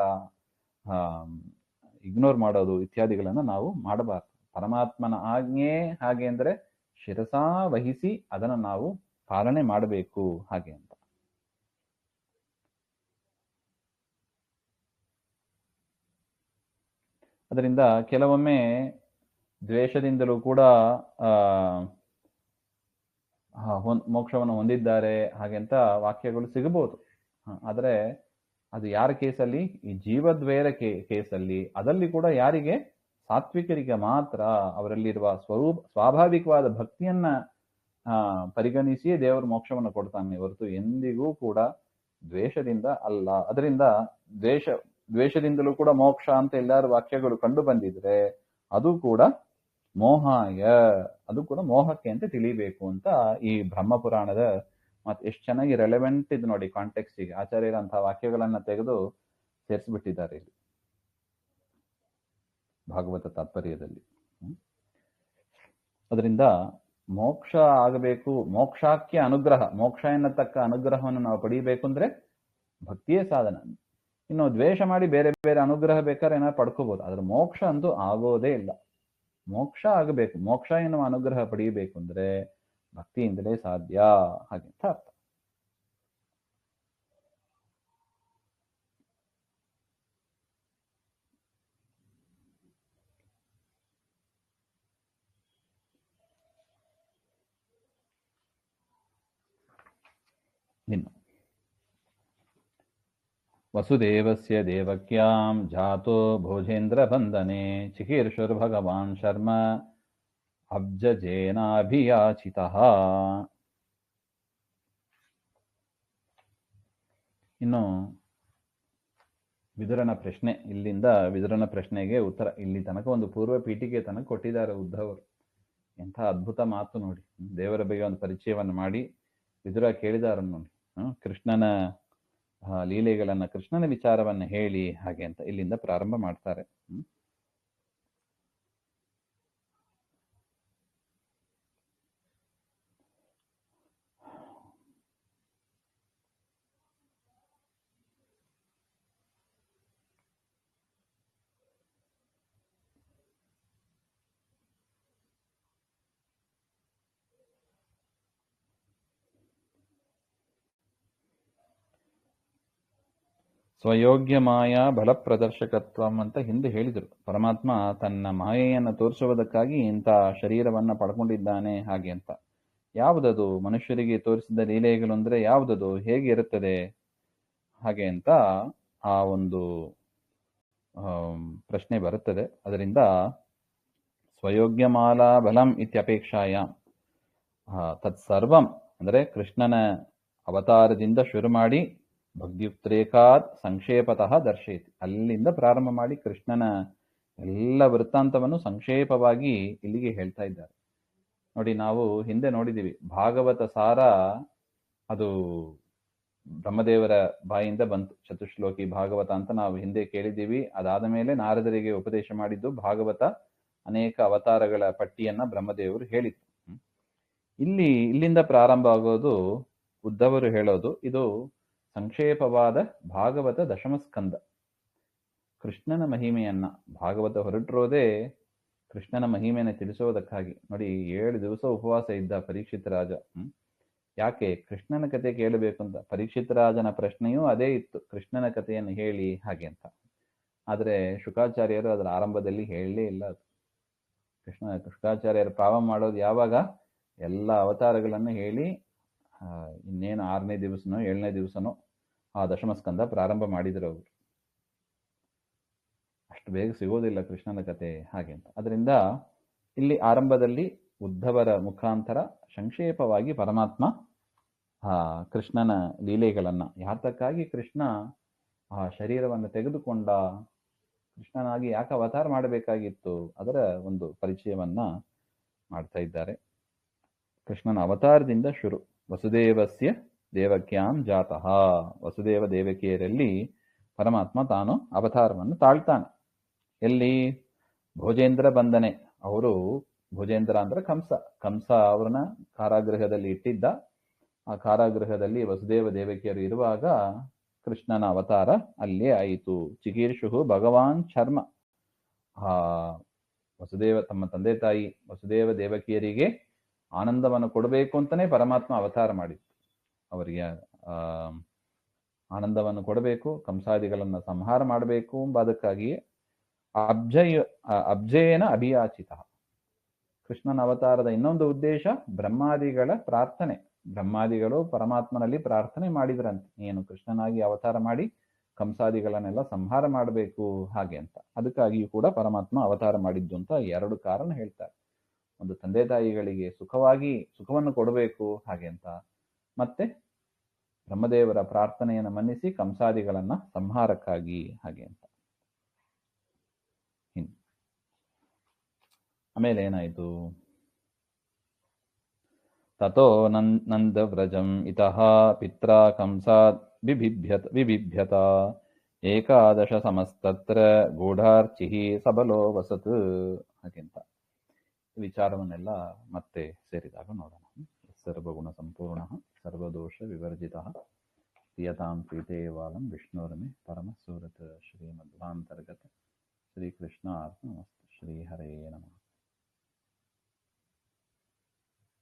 ಇಗ್ನೋರ್ ಮಾಡೋದು ಇತ್ಯಾದಿಗಳನ್ನು ನಾವು ಮಾಡಬಾರ್ದು. ಪರಮಾತ್ಮನ ಆಜ್ಞೆ ಹಾಗೆ ಅಂದ್ರೆ ಶಿರಸಾ ವಹಿಸಿ ಅದನ್ನು ನಾವು ಪಾಲನೆ ಮಾಡಬೇಕು ಹಾಗೆ ಅಂತ. ಅದರಿಂದ ಕೆಲವೊಮ್ಮೆ ದ್ವೇಷದಿಂದಲೂ ಕೂಡ ಮೋಕ್ಷವನ್ನು ಹೊಂದಿದ್ದಾರೆ ಹಾಗೆಂತ ವಾಕ್ಯಗಳು ಸಿಗಬಹುದು. ಆದರೆ ಅದು ಯಾರ ಕೇಸಲ್ಲಿ? ಈ ಜೀವದ್ವಯದ ಕೇಸಲ್ಲಿ. ಅದಲ್ಲಿ ಕೂಡ ಯಾರಿಗೆ? ಸಾತ್ವಿಕರಿಗೆ ಮಾತ್ರ ಅವರಲ್ಲಿರುವ ಸ್ವಾಭಾವಿಕವಾದ ಭಕ್ತಿಯನ್ನ ಪರಿಗಣಿಸಿಯೇ ದೇವರು ಮೋಕ್ಷವನ್ನು ಕೊಡ್ತಾನೆ ಹೊರತು ಎಂದಿಗೂ ಕೂಡ ದ್ವೇಷದಿಂದ ಅಲ್ಲ. ಅದರಿಂದ ದ್ವೇಷದಿಂದಲೂ ಕೂಡ ಮೋಕ್ಷ ಅಂತ ಎಲ್ಲಾರು ವಾಕ್ಯಗಳು ಕಂಡು ಬಂದಿದ್ರೆ ಅದು ಕೂಡ ಮೋಹಾಯ, ಅದು ಕೂಡ ಮೋಹಕ್ಕೆ ಅಂತ ತಿಳಿಬೇಕು ಅಂತ ಈ ಬ್ರಹ್ಮಪುರಾಣದ ಮತ್ತೆ ಎಷ್ಟು ಚೆನ್ನಾಗಿ ರೆಲೆವೆಂಟ್ ಇದು ನೋಡಿ ಕಾಂಟೆಕ್ಸ್ಟಿಗೆ. ಆಚಾರ್ಯರಂತಹ ವಾಕ್ಯಗಳನ್ನ ತೆಗೆದು ಸೇರಿಸ್ಬಿಟ್ಟಿದ್ದಾರೆ ಇಲ್ಲಿ ಭಾಗವತ ತಾತ್ಪರ್ಯದಲ್ಲಿ. ಅದರಿಂದ ಮೋಕ್ಷ ಆಗಬೇಕು, ಮೋಕ್ಷಾಖ್ಯ ಅನುಗ್ರಹ, ಮೋಕ್ಷ ಎನ್ನತಕ್ಕ ಅನುಗ್ರಹವನ್ನು ನಾವು ಪಡೀಬೇಕು ಅಂದ್ರೆ ಭಕ್ತಿಯೇ ಸಾಧನ. ಇನ್ನು ದ್ವೇಷ ಮಾಡಿ ಬೇರೆ ಬೇರೆ ಅನುಗ್ರಹ ಬೇಕಾದ್ರೆ ಏನಾದ್ರು ಪಡ್ಕೋಬಹುದು, ಆದ್ರೆ ಮೋಕ್ಷ ಅಂತೂ ಆಗೋದೇ ಇಲ್ಲ. ಮೋಕ್ಷ ಆಗಬೇಕು, ಮೋಕ್ಷ ಎನ್ನುವ ಅನುಗ್ರಹ ಪಡೆಯಬೇಕು ಅಂದ್ರೆ ಭಕ್ತಿಯಿಂದಲೇ ಸಾಧ್ಯ ಹಾಗೆಂತ ಅರ್ಥ. ಇನ್ನು ವಸುದೇವಸ್ಯ ದೇವಕ್ಯಾಂ ಜಾತೋ ಭೋಜೇಂದ್ರ ಬಂಧನೆ ಚಿಕೀರ್ಷುರ್ಭಗವಾನ್ ಶರ್ಮ ಅಬ್ಜಜೇನಾಭಿಯಾಚಿತಃ. ಇನ್ನು ವಿದುರನ ಪ್ರಶ್ನೆ, ಇಲ್ಲಿಂದ ವಿದುರನ ಪ್ರಶ್ನೆಗೆ ಉತ್ತರ. ಇಲ್ಲಿ ತನಕ ಒಂದು ಪೂರ್ವ ಪೀಠಿಕೆ ತನಕ ಕೊಟ್ಟಿದ್ದಾರೆ ಉದ್ಧವರು. ಎಂಥ ಅದ್ಭುತ ಮಾತು ನೋಡಿ. ದೇವರ ಬಗ್ಗೆ ಒಂದು ಪರಿಚಯವನ್ನು ಮಾಡಿ ವಿದುರ ಕೇಳಿದಾರ ನೋಡಿ, ಕೃಷ್ಣನ ಲೀಲೆಗಳನ್ನ, ಕೃಷ್ಣನ ವಿಚಾರವನ್ನ ಹೇಳಿ ಹಾಗೆ ಅಂತ ಇಲ್ಲಿಂದ ಪ್ರಾರಂಭ ಮಾಡ್ತಾರೆ. ಸ್ವಯೋಗ್ಯ ಮಾಯಾ ಬಲ ಪ್ರದರ್ಶಕತ್ವಂ ಅಂತ ಹಿಂದೆ ಹೇಳಿದರು. ಪರಮಾತ್ಮ ತನ್ನ ಮಾಯೆಯನ್ನು ತೋರಿಸುವುದಕ್ಕಾಗಿ ಇಂಥ ಶರೀರವನ್ನು ಪಡ್ಕೊಂಡಿದ್ದಾನೆ ಹಾಗೆ ಅಂತ. ಯಾವುದದು ಮನುಷ್ಯರಿಗೆ ತೋರಿಸಿದ ಲೀಲೆಗಳು ಅಂದರೆ ಯಾವುದದು, ಹೇಗೆ ಇರುತ್ತದೆ ಹಾಗೆ ಅಂತ ಆ ಒಂದು ಪ್ರಶ್ನೆ ಬರುತ್ತದೆ. ಅದರಿಂದ ಸ್ವಯೋಗ್ಯ ಮಾಲಾ ಬಲಂ ಇತ್ಯಪೇಕ್ಷಾಯ ತತ್ಸರ್ವಂ ಅಂದರೆ ಕೃಷ್ಣನ ಅವತಾರದಿಂದ ಶುರು ಮಾಡಿ ಭಕ್ತಿಯುಕ್ತರೇಕಾತ್ ಸಂಕ್ಷೇಪತಃ ದರ್ಶಯತಿ, ಅಲ್ಲಿಂದ ಪ್ರಾರಂಭ ಮಾಡಿ ಕೃಷ್ಣನ ಎಲ್ಲ ವೃತ್ತಾಂತವನ್ನು ಸಂಕ್ಷೇಪವಾಗಿ ಇಲ್ಲಿಗೆ ಹೇಳ್ತಾ ಇದ್ದಾರೆ. ನೋಡಿ, ನಾವು ಹಿಂದೆ ನೋಡಿದ್ದೀವಿ ಭಾಗವತ ಸಾರ, ಅದು ಬ್ರಹ್ಮದೇವರ ಬಾಯಿಂದ ಬಂತು. ಚತುಶ್ಲೋಕಿ ಭಾಗವತ ಅಂತ ನಾವು ಹಿಂದೆ ಕೇಳಿದ್ದೀವಿ. ಅದಾದ ಮೇಲೆ ನಾರದರಿಗೆ ಉಪದೇಶ ಮಾಡಿದ್ದು ಭಾಗವತ, ಅನೇಕ ಅವತಾರಗಳ ಪಟ್ಟಿಯನ್ನ ಬ್ರಹ್ಮದೇವರು ಹೇಳಿದ್ರು. ಇಲ್ಲಿಂದ ಪ್ರಾರಂಭ ಆಗೋದು, ಉದ್ಧವರು ಹೇಳೋದು ಇದು ಸಂಕ್ಷೇಪವಾದ ಭಾಗವತ ದಶಮಸ್ಕಂದ. ಕೃಷ್ಣನ ಮಹಿಮೆಯನ್ನ, ಭಾಗವತ ಹೊರಟಿರೋದೇ ಕೃಷ್ಣನ ಮಹಿಮೆಯನ್ನು ತಿಳಿಸೋದಕ್ಕಾಗಿ. ನೋಡಿ, 7 ದಿವಸ ಉಪವಾಸ ಇದ್ದ ಪರೀಕ್ಷಿತ ರಾಜ. ಯಾಕೆ? ಕೃಷ್ಣನ ಕತೆ ಕೇಳಬೇಕು ಅಂತ. ಪರೀಕ್ಷಿತ ರಾಜನ ಪ್ರಶ್ನೆಯೂ ಅದೇ ಇತ್ತು, ಕೃಷ್ಣನ ಕಥೆಯನ್ನು ಹೇಳಿ ಹಾಗೆ ಅಂತ. ಆದರೆ ಶುಕಾಚಾರ್ಯರು ಅದರ ಆರಂಭದಲ್ಲಿ ಹೇಳಲೇ ಇಲ್ಲ. ಅದು ಶುಕಾಚಾರ್ಯರು ಪ್ರಾರಂಭ ಮಾಡೋದು ಯಾವಾಗ? ಎಲ್ಲ ಅವತಾರಗಳನ್ನು ಹೇಳಿ ಇನ್ನೇನು 6ನೇ ದಿವಸನೋ 7ನೇ ದಿವಸನೋ ಆ ದಶಮಸ್ಕಂದ ಪ್ರಾರಂಭ ಮಾಡಿದರು ಅವರು. ಅಷ್ಟು ಬೇಗ ಸಿಗೋದಿಲ್ಲ ಕೃಷ್ಣನ ಕತೆ ಹಾಗೆ ಅಂತ. ಅದರಿಂದ ಇಲ್ಲಿ ಆರಂಭದಲ್ಲಿ ಉದ್ಧವರ ಮುಖಾಂತರ ಸಂಕ್ಷೇಪವಾಗಿ ಪರಮಾತ್ಮ ಕೃಷ್ಣನ ಲೀಲೆಗಳನ್ನ, ಯಾತಕ್ಕಾಗಿ ಕೃಷ್ಣ ಆ ಶರೀರವನ್ನು ತೆಗೆದುಕೊಂಡ, ಕೃಷ್ಣನಾಗಿ ಯಾಕೆ ಅವತಾರ ಮಾಡಬೇಕಾಗಿತ್ತು, ಅದರ ಒಂದು ಪರಿಚಯವನ್ನ ಮಾಡ್ತಾ ಇದ್ದಾರೆ. ಕೃಷ್ಣನ ಅವತಾರದಿಂದ ಶುರು. ವಸುದೇವಸ್ಯ ದೇವಕ್ಯಾಂ ಜಾತಃ, ವಸುದೇವ ದೇವಕಿಯರಲ್ಲಿ ಪರಮಾತ್ಮ ತಾನು ಅವತಾರವನ್ನು ತಾಳ್ತಾನೆ. ಎಲ್ಲಿ? ಭೋಜೇಂದ್ರ ಬಂಧನೆ. ಅವರು ಭೋಜೇಂದ್ರ ಅಂದ್ರೆ ಕಂಸ ಅವ್ರನ್ನ ಕಾರಾಗೃಹದಲ್ಲಿ ಇಟ್ಟಿದ್ದ. ಆ ಕಾರಾಗೃಹದಲ್ಲಿ ವಸುದೇವ ದೇವಕಿಯರು ಇರುವಾಗ ಕೃಷ್ಣನ ಅವತಾರ ಅಲ್ಲೇ ಆಯಿತು. ಚಿಕೀರ್ಷು ಭಗವಾನ್ ಚರ್ಮ. ವಸುದೇವ ತಮ್ಮ ತಂದೆ ತಾಯಿ ವಸುದೇವ ದೇವಕಿಯರಿಗೆ ಆನಂದವನ್ನು ಕೊಡಬೇಕು ಅಂತಾನೆ ಪರಮಾತ್ಮ ಅವತಾರ ಮಾಡಿತ್ತು. ಅವರಿಗೆ ಆನಂದವನ್ನು ಕೊಡಬೇಕು, ಕಂಸಾದಿಗಳನ್ನ ಸಂಹಾರ ಮಾಡಬೇಕು ಎಂಬ ಅದಕ್ಕಾಗಿಯೇ ಅಬ್ಜೇನ ಅಭಿಯಾಚಿತ. ಕೃಷ್ಣನ ಅವತಾರದ ಇನ್ನೊಂದು ಉದ್ದೇಶ ಬ್ರಹ್ಮಾದಿಗಳ ಪ್ರಾರ್ಥನೆ. ಬ್ರಹ್ಮಾದಿಗಳು ಪರಮಾತ್ಮನಲ್ಲಿ ಪ್ರಾರ್ಥನೆ ಮಾಡಿದ್ರಂತೆ, ನೀನು ಕೃಷ್ಣನಾಗಿ ಅವತಾರ ಮಾಡಿ ಕಂಸಾದಿಗಳನ್ನೆಲ್ಲ ಸಂಹಾರ ಮಾಡಬೇಕು ಹಾಗೆ ಅಂತ. ಅದಕ್ಕಾಗಿಯೂ ಕೂಡ ಪರಮಾತ್ಮ ಅವತಾರ ಮಾಡಿದ್ದು ಅಂತ 2 ಕಾರಣ ಹೇಳ್ತಾರೆ. ಒಂದು, ತಂದೆ ತಾಯಿಗಳಿಗೆ ಸುಖವನ್ನು ಕೊಡಬೇಕು ಹಾಗೆ ಅಂತ, ಮತ್ತೆ ಬ್ರಹ್ಮದೇವರ ಪ್ರಾರ್ಥನೆಯನ್ನು ಮನ್ನಿಸಿ ಕಂಸಾದಿಗಳನ್ನ ಸಂಹಾರಕ್ಕಾಗಿ ಹಾಗೆ ಅಂತ. ಆಮೇಲೆ ಏನಾಯ್ತು? ತಥೋ ನಂದವ್ರಜಂ ಇತಃ ಪಿತ್ರಾ ಕಂಸಾತ್ ವಿಬಿಭ್ಯತ ಏಕಾದಶ ಸಮಸ್ತತ್ರ ಗೂಢಾರ್ಚಿಃ ಸಬಲೋ ವಸತ್ ಹಾಗೆಂತ. ವಿಚಾರವನ್ನೆಲ್ಲ ಮತ್ತೆ ಸೇರಿದಾಗ ನೋಡೋಣ. ಸರ್ವಗುಣ ಸಂಪೂರ್ಣ ಸರ್ವದೋಷ ವಿವರ್ಜಿತ ಪ್ರಿಯತಾಂ ಪ್ರೀತೇವಾಲಂ ವಿಷ್ಣುರ್ಮೆ ಪರಮ ಸೂರತ್ ಶ್ರೀಮಧ್ವಾಂತರ್ಗತ ಶ್ರೀಕೃಷ್ಣ ಅರ್ಪಣಮಸ್ತು. ಶ್ರೀಹರೇ ನಮಃ.